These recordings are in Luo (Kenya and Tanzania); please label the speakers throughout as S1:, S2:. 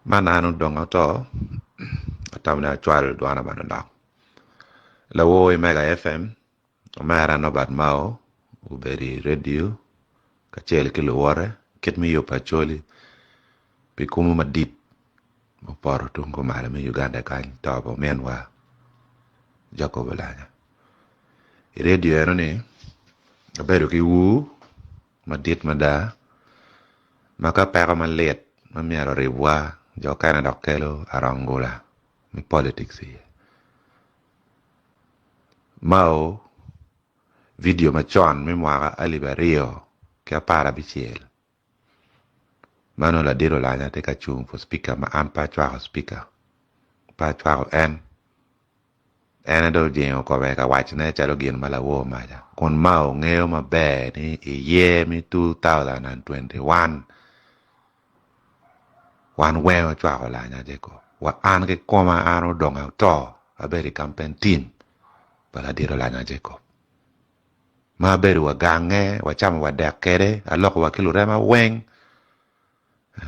S1: Mana Odonga Otoo atamna chwal dwana banana. Luo Mega FM Mara Nobert Mao uberi radio kachel kilowore ket mi yo Acholi pikumu madip moporo tungo mara mi Uganda kan tobo menwa jako balanya. Radio eno ni abedo ki wu madit mada maka pera malet mamiaro ribwa jo kana dokelo arangola mi politics here. Mao video machon mi mwaka Aliba Rio ke para bichiel. Mano la diro la nya te ka chung for speaker ma an pa chwa speaker. Pa chwa en do jeng ko be ka wach ne chalo gin mala wo ma ja. Kon Mao ngeo ma be ni ye mi 2021. Wan wewe chwa la nya je ko. Wa an ke koma an Odonga Otoo aberi campaign team. Bala diro la nya je ko. Ma beru wa gange wa chama wa dekere alok wa kilurema weng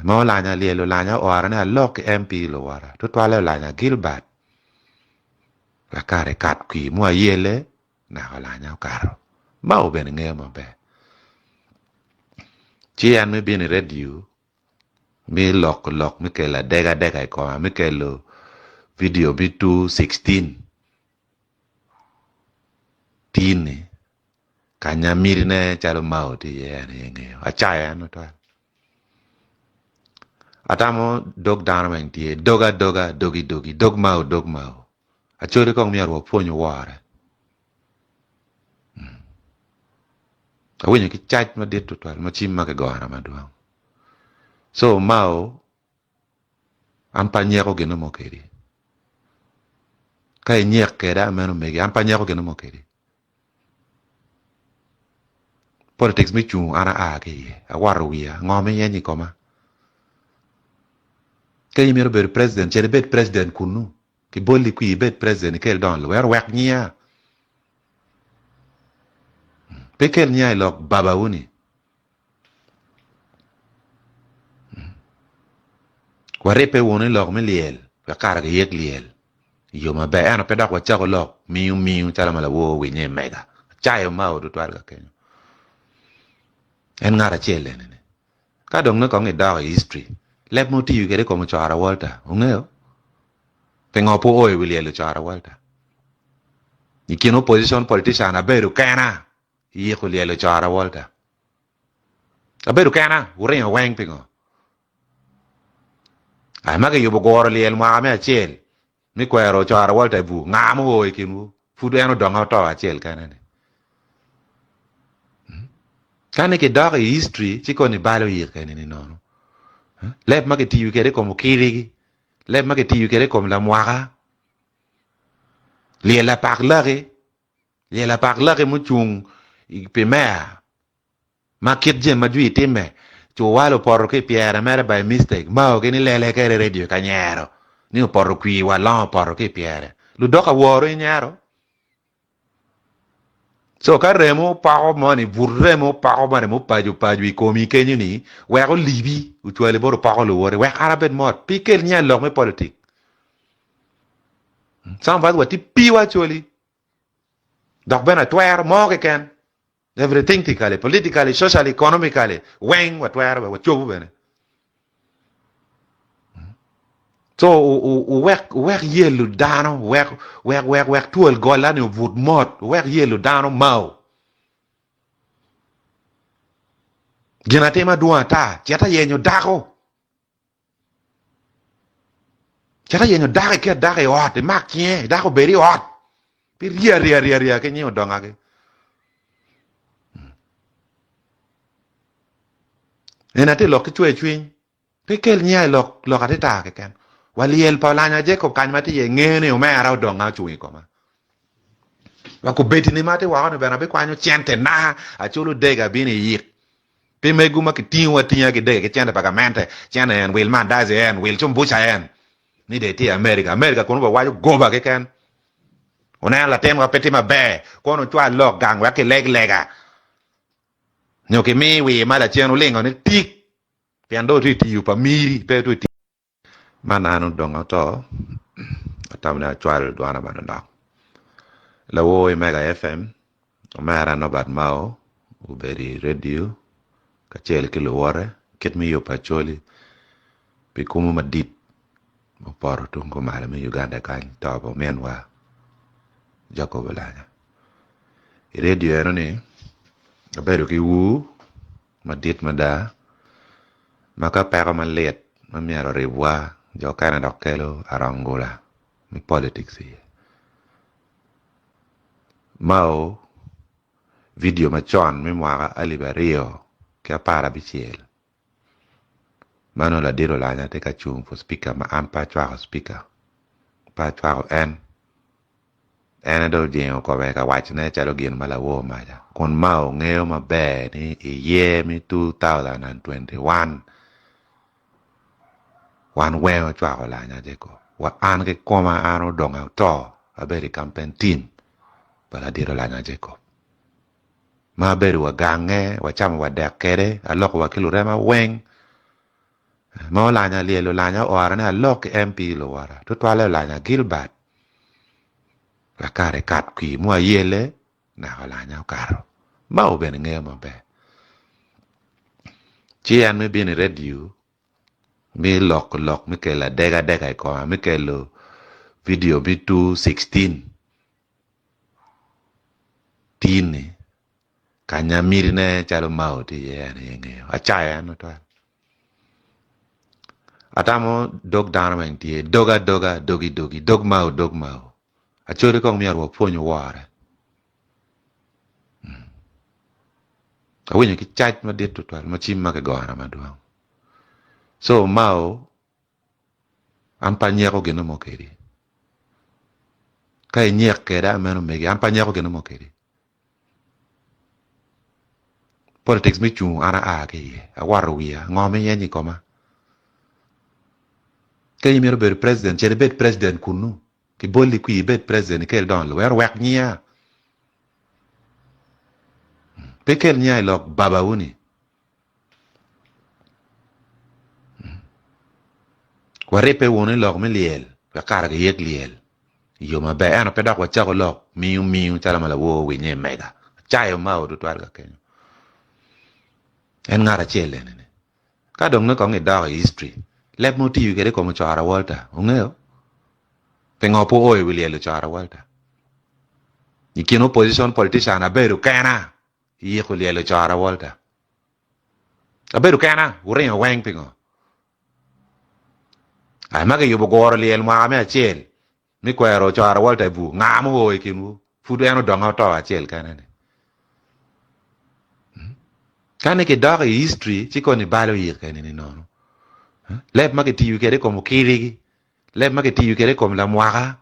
S1: ma lanya lielo lanya ora ne alok MP lo wara to twale lanya Gilbert la kare kat ki mo yele na lanya karo ma o ben nge mo be chi an me bin radio mi lok mi ke la dega ko mi ke lo video bi 216 tini kanya mirine chalo Mao ti ye nge achaya no to atamo dog down men tie doga dogi dog Mao achori kong miarwo ponyo ware awinyo ki chach ma dit to ma chimma ke gona maduong so Mao ampa nyeko geno mokeri kai nyek keda meno megi ampa nyeko geno mokeri politics mi chung ana ake awaro wiya ngome yenyi koma kay miro ber president chere bet president kunu ki bolli qui bet president kel don lo wer wak nya pekel nya lok baba woni warepe woni lok me liel ka kar ga yek liel yo ma be ana pedak wa chago lok miu chala mala wo we nye mega chayo Mao do twal ga kenyo en ngara chele ne ka dong no ko ngi da history lep mo ti gere ko mo chara walta ungeo pengo po oy wilielo chara walta ikino opposition politician aberu kana ye ko lielo chara walta aberu kana ure yo weng pengo ay mage yo bogoro liel ma me achel mi kwero chara walta bu ngamo oy kinu fudu eno Odonga Otoo achel kana ne kane ke da history chiko ni balo yir kana ni nono lep ma ke tiyu kere como kirigi lep ma ke tiyu kere como la mwaka liela pak lage mu chung pe mea ma kit jen ma jui time cho walo porro ke piera mere by mistake Mao ke ni lele kere radio kanyero ni porro qui wala porro ke piera lu doka woro nyaro so ka remo pao mani burremo pao mani mo paju i komi kenyu ni we ko libi utwale boro pao lo wore we arabet mot pikel nya lo me politik sam vad wati piwa choli dok bena twer mo ke ken everything tikale politically socially economically weng wat twer wa chobu bene so we yelu dano we tuol gola ni vut mot we yelu dano Mao gina tema duata chata yenyo dako ke dake ot makye dako beri ot pi ria ke nyo donga ke enate lok chwe chwin pekel nyai lok atita ke ken waliel paulanya je ko kan mati ye ngene o mera Odonga chui koma wa ko beti ni mate wa no bena be kwanyo chente na achulu dega bini yik pe meguma ke tiwa tinya ke dega ke chente pagamente chene en wil man daze en wil chumbucha en ni de ti America kono ba wayo goba ke ken ona la tema peti ma be kono chwa lok gang wa ke lega nyo ke mi wi mala chenu lengo ni tik piando ti yu pa miri pe tu Mana Odonga Otoo atamna chwal dwana mandak. Luo Mega FM Mara Nobert Mao uberi radio kachel kiluore ket mi yo Acholi pikumu madit moporo tungo mala mi Uganda kan tobo menwa jako belanya. Radio eno ni abedo ki wu madit mada maka pera malet mamiaro ribwa jo kana dokelo arangola mi politics here. Mao video machon mi mwaka Aliba Rio kia para bichiel. Mano la diro la nya te ka chung for speaker ma ampa chwa speaker. Pa chwa en do jeng ko be ka wach ne chalo gin mala wo ma ja. Kon Mao ngeo ma be ni ye mi 2021. Wan weo chwa la nya je ko. Wa an ke koma ano Odonga Otoo aberi campaign team. Bala diro la nya je ko. Ma beru wa gange wa chama wa dekere alok wa kilurema weng ma lanya lielo lanya ora na alok MP lo wara to twale lanya Gilbert la kare kat ki mo yele na lanya karo ma o ben nge mo be chi an me bin radio mi lok mi ke la dega ko mi ke lo video bi 216 tini kanya mirine chalo Mao ti ye nge achaya no to atamo dog dana menti doga dogi dog Mao achori kong miarwo ponyo ware awenyo ki chat ma dit to ma chimma ke gona maduong so Mao ampa nyeko geno mokeri kai nyek keda meno megi ampa nyeko geno mokeri politics mi chung ana ke awaro wiya ngome yenyi koma kay mi robert president chere bet president kunu ki bolli qui bet president kel don lo wer wek nya pekel nya lok baba woni warepe woni lok mi liel ka kar ga yek liel yo ma be ana pedak wa chago lok miu chala mala wo we nye mega chayo Mao do twar ga kenyo en ngara chele ne ka dong no ko ngi da history lep mo ti kede ko mo chara walta ungeo pengo po oy wili le chara walta ikino opposition politician aberu kana ye ko le chara walta aberu kana uren weng pingo ay mage yubo goro le ma me achel mi kwero chara walta bu ngamo oy kinu fudu eno Odonga Otoo achel kana ne kane ke da history chiko ni balo yir kana ni no lep ma ke ti kede como kirigi lep ma ke ti kede como la mwaka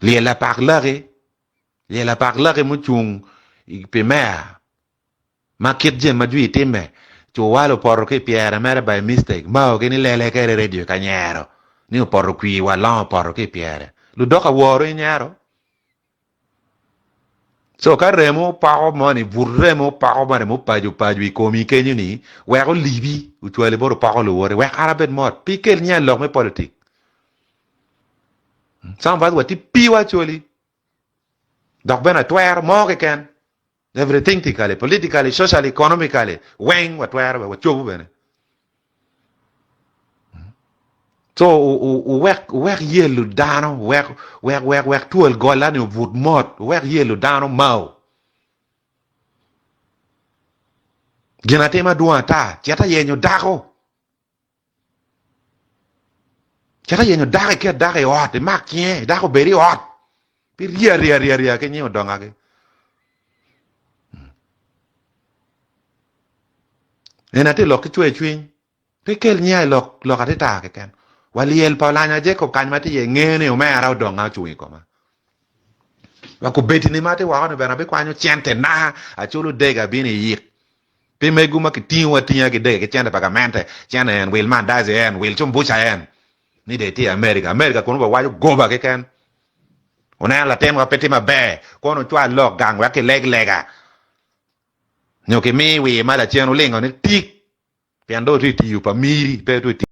S1: li la parlare mo chung pe mer ma ket je ma dwi time to walo porro ke piera mere by mistake Mao ke ni lele ke radio kanyero ni porro qui wala porro ke piera lu doka woro nyero so karemo paro mani burremo paro mani mo paju komi kenyu ni we ko libi utwale boro paro lo wore we arabet mot pikel nya lok me politique sam vad wati piwa choli dok bena twer mo ke ken everything tikale politically socially economically weng wat twer wa chobu bene so wek yelu dano wek tuol gola ni vut mot wek yelu dano Mao gina tema duanta cheta yenyo dako ke dake hot makye dako beri hot pi ria ke nyo donga ke enate lok chwe chwin pe kel nya lok atita ke ken waliel paulanya je ko kan mati ye ngene o mera Odonga chui koma wa ko beti ni mate wa no bana be kwanyo chente na achulu dega bini yik pe meguma ke tiwa tinya ke dega ke chente pagamente chene en wil man daze en wil chum bucha en ni de ti America kono ba wajo goba ke ken ona la tem wa peti ma be kono chwa lok gang wa ke lega nyoke mi wi mala chenu lengo ni tik piando ti yu pa miri pe tu